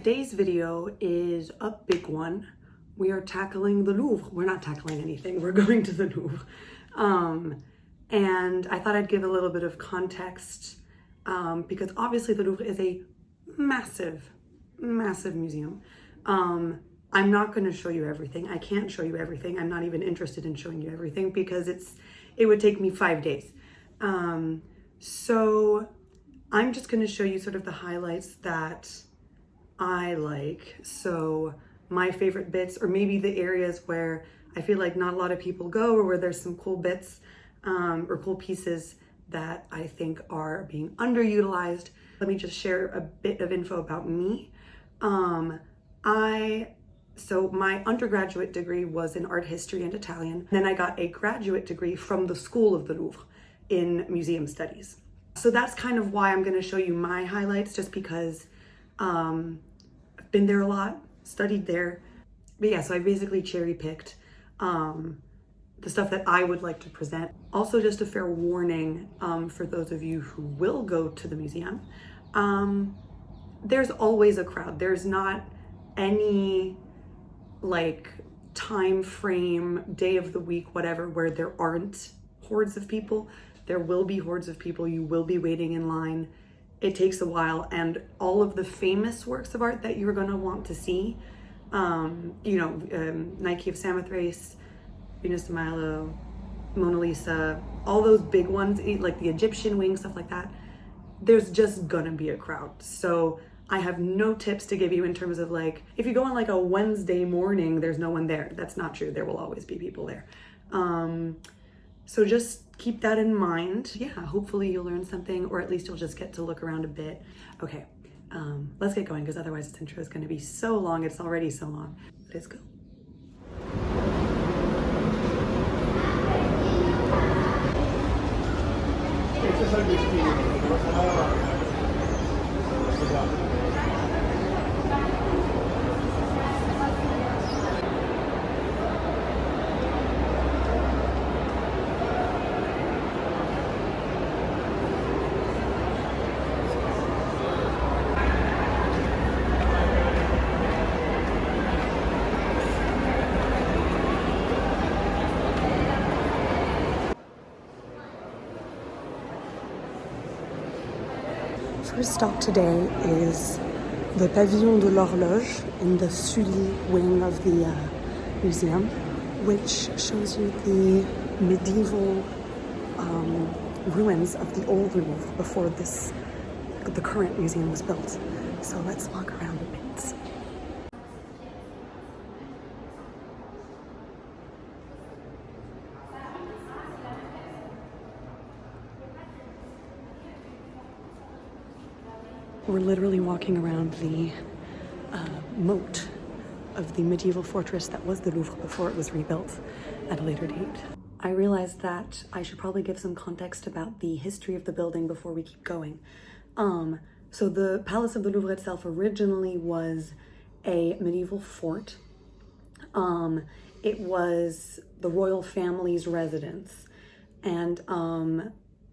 today's video is a big one. We are tackling the Louvre. We're not tackling anything, we're going to the Louvre. And I thought I'd give a little bit of context because obviously the Louvre is a massive, massive museum. I'm not going to show you everything. I can't show you everything. I'm not even interested in showing you everything because it would take me 5 days. So I'm just going to show you sort of the highlights that I like. So my favorite bits, or maybe the areas where I feel like not a lot of people go, or where there's some cool bits or cool pieces that I think are being underutilized. Let me just share a bit of info about me. So my undergraduate degree was in art history and Italian. Then I got a graduate degree from the School of the Louvre in museum studies. So that's kind of why I'm going to show you my highlights, just because I've been there a lot, studied there. But yeah, so I basically cherry picked the stuff that I would like to present. Also, just a fair warning for those of you who will go to the museum. There's always a crowd. There's not any like time frame, day of the week, whatever, where there aren't hordes of people. There will be hordes of people. You will be waiting in line. It takes a while, and all of the famous works of art that you're going to want to see, Nike of Samothrace, Venus de Milo, Mona Lisa, all those big ones, like the Egyptian wing, stuff like that, there's just gonna be a crowd. So I have no tips to give you in terms of like, if you go on like a Wednesday morning, there's no one there. That's not true. There will always be people there. So just keep that in mind. Yeah, hopefully you'll learn something, or at least you'll just get to look around a bit. Okay, let's get going, because otherwise this intro is gonna be so long. It's already so long. Let's go. First stop today is the Pavillon de l'Horloge in the Sully wing of the museum, which shows you the medieval ruins of the old Louvre before the current museum was built. So let's walk around a bit. We're literally walking around the moat of the medieval fortress that was the Louvre before it was rebuilt at a later date. I realized that I should probably give some context about the history of the building before we keep going. So the Palace of the Louvre itself originally was a medieval fort. It was the royal family's residence, and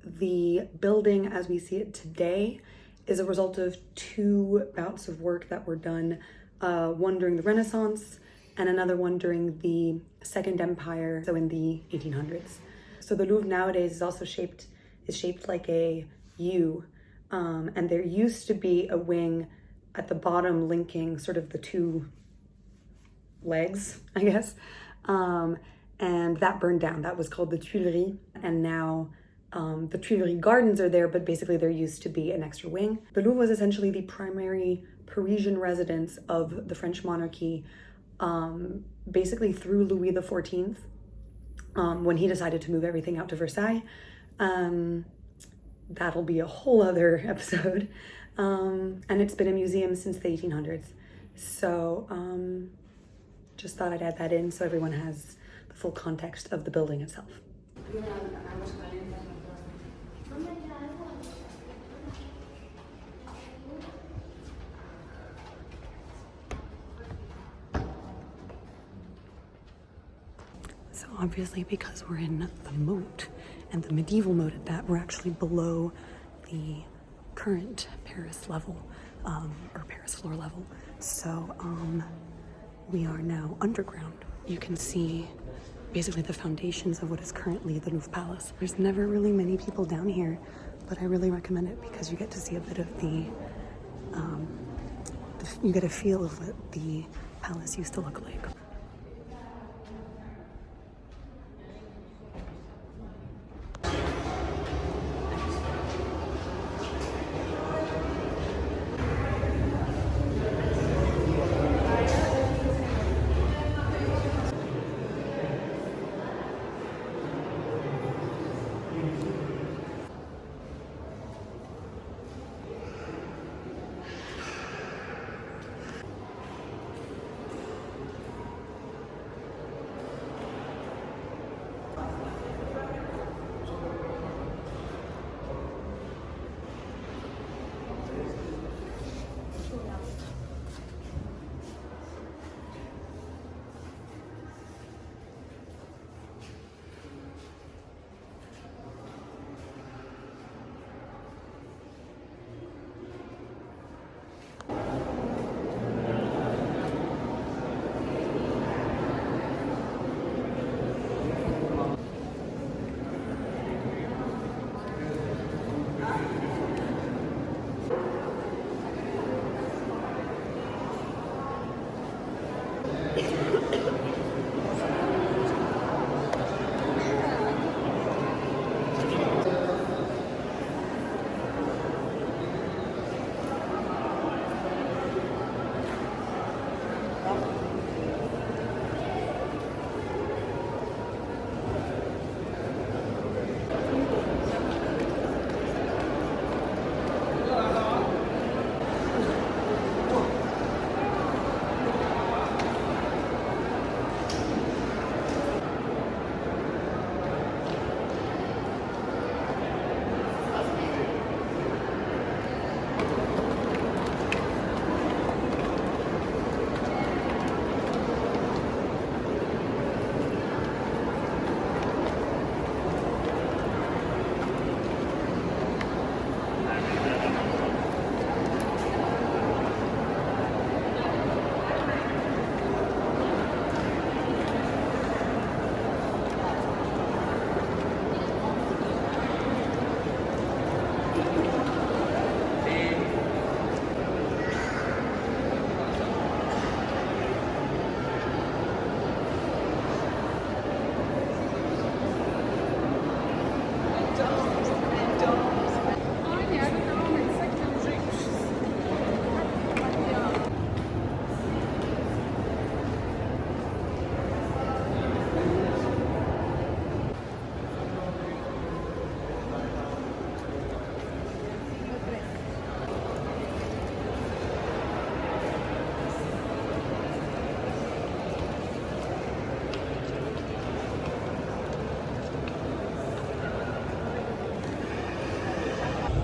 the building as we see it today is a result of two bouts of work that were done, one during the Renaissance and another one during the Second Empire, so in the 1800s. So the Louvre nowadays is also shaped like a U, and there used to be a wing at the bottom linking sort of the two legs, I guess, and that burned down. That was called the Tuileries, and now the Tuileries Gardens are there, but basically there used to be an extra wing. The Louvre was essentially the primary Parisian residence of the French monarchy, basically through Louis XIV, when he decided to move everything out to Versailles. That'll be a whole other episode. And it's been a museum since the 1800s. So just thought I'd add that in so everyone has the full context of the building itself. So obviously, because we're in the moat, and the medieval moat at that, we're actually below the current Paris level. or Paris floor level. So we are now underground. You can see basically the foundations of what is currently the Louvre Palace. There's never really many people down here, but I really recommend it because you get to see a bit of you get a feel of what the palace used to look like.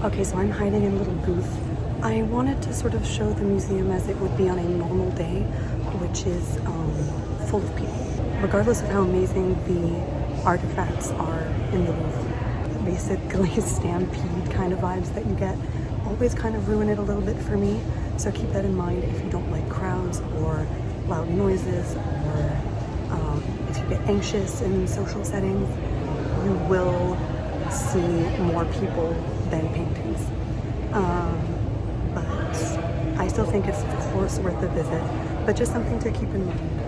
Okay, so I'm hiding in a little booth. I wanted to sort of show the museum as it would be on a normal day, which is full of people. Regardless of how amazing the artifacts are in the Louvre, basically stampede kind of vibes that you get always kind of ruin it a little bit for me. So keep that in mind if you don't like crowds or loud noises, or if you get anxious in social settings, you will see more people than paintings. But I still think it's of course worth a visit, but just something to keep in mind.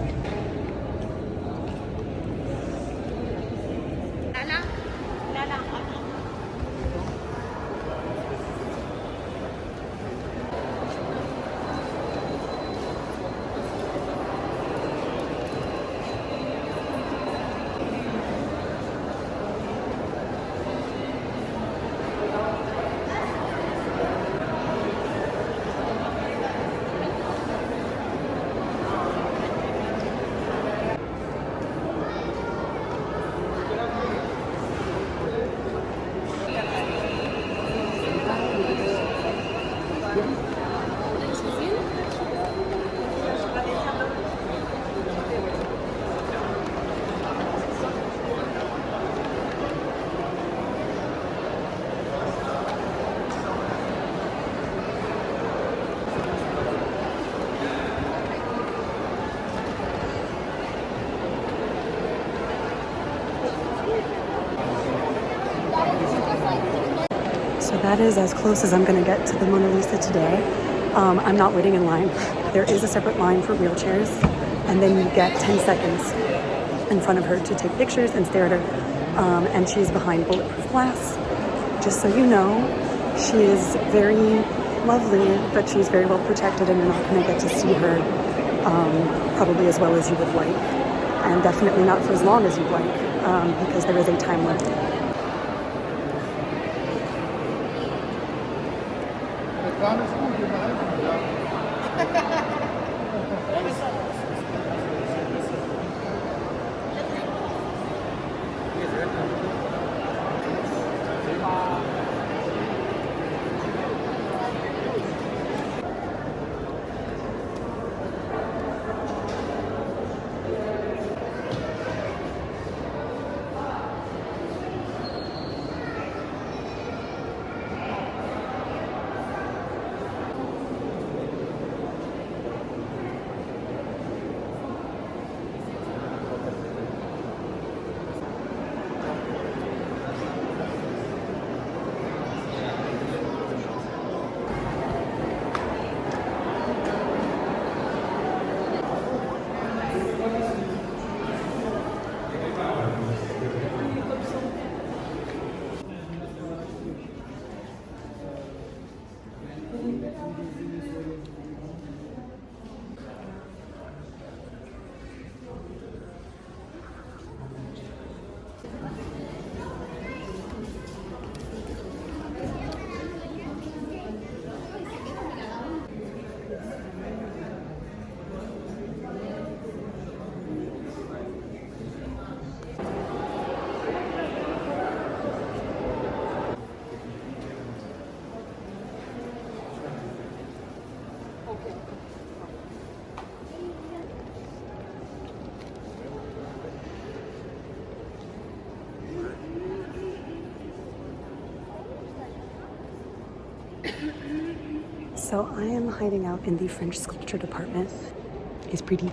So that is as close as I'm going to get to the Mona Lisa today. I'm not waiting in line. There is a separate line for wheelchairs, and then you get 10 seconds in front of her to take pictures and stare at her. And she's behind bulletproof glass. Just so you know, she is very lovely, but she's very well protected, and you're not going to get to see her probably as well as you would like. And definitely not for as long as you'd like, because there is a time limit. So I am hiding out in the French sculpture department. It's pretty.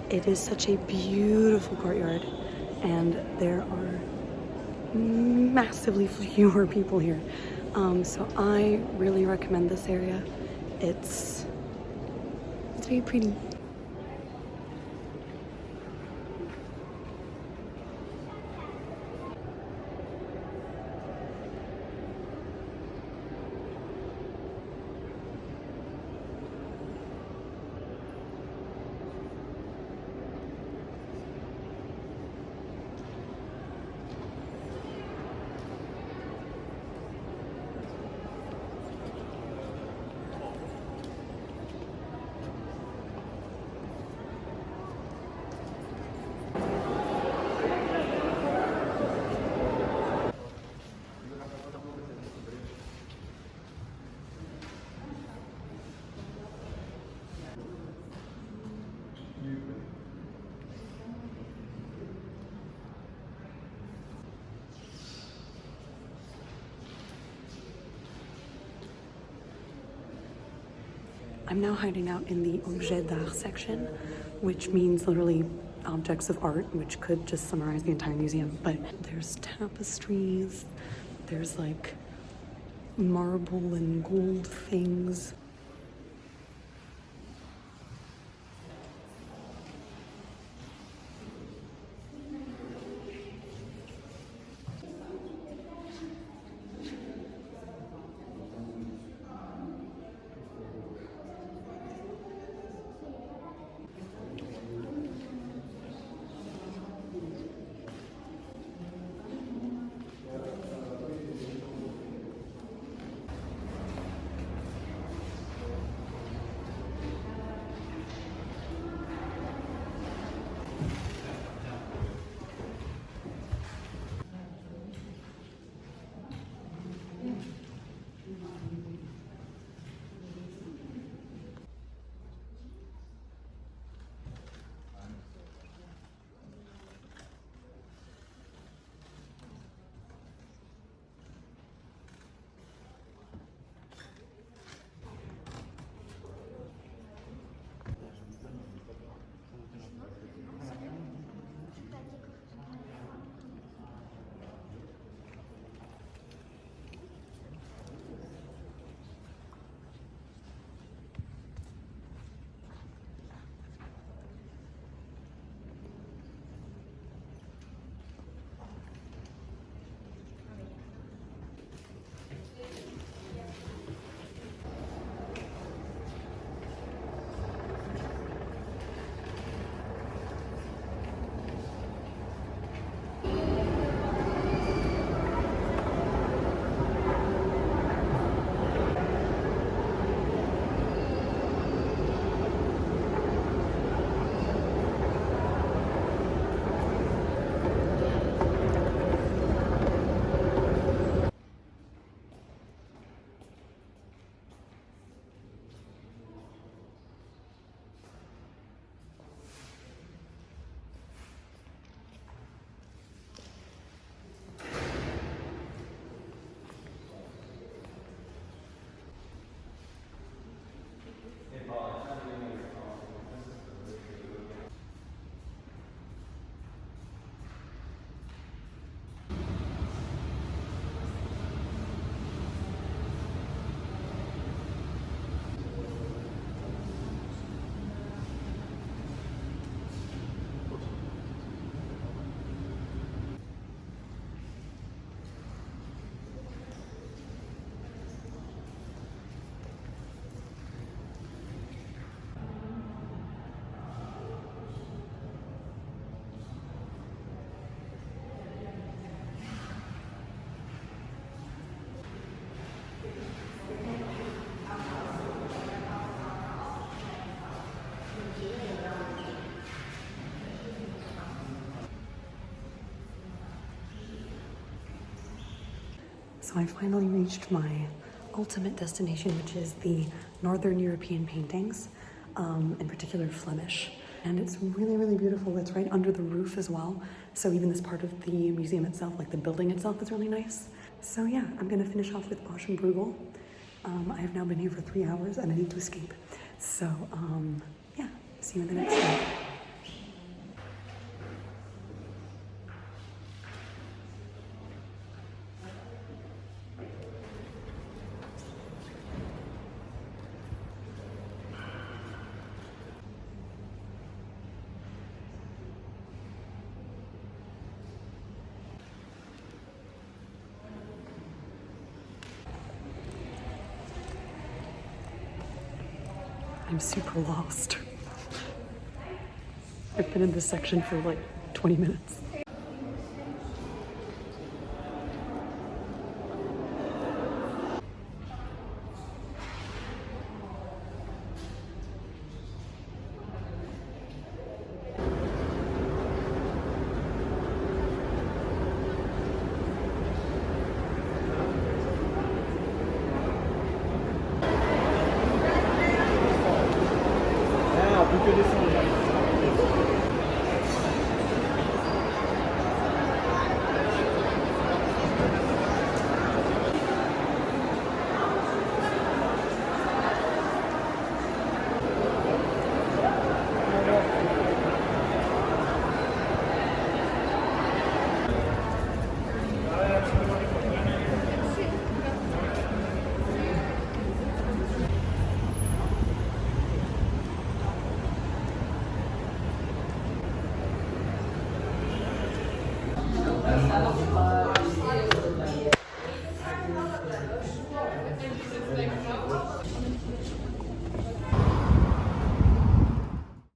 It is such a beautiful courtyard, and there are massively fewer people here. So I really recommend this area. It's very pretty. I'm now hiding out in the Objets d'Art section, which means literally objects of art, which could just summarize the entire museum. But there's tapestries, there's like marble and gold things. So I finally reached my ultimate destination, which is the Northern European paintings, in particular Flemish. And it's really, really beautiful. It's right under the roof as well. So even this part of the museum itself, like the building itself, is really nice. So yeah, I'm gonna finish off with Bosch and Bruegel. I have now been here for 3 hours and I need to escape. So yeah, see you in the next one. I'm super lost. I've been in this section for like 20 minutes.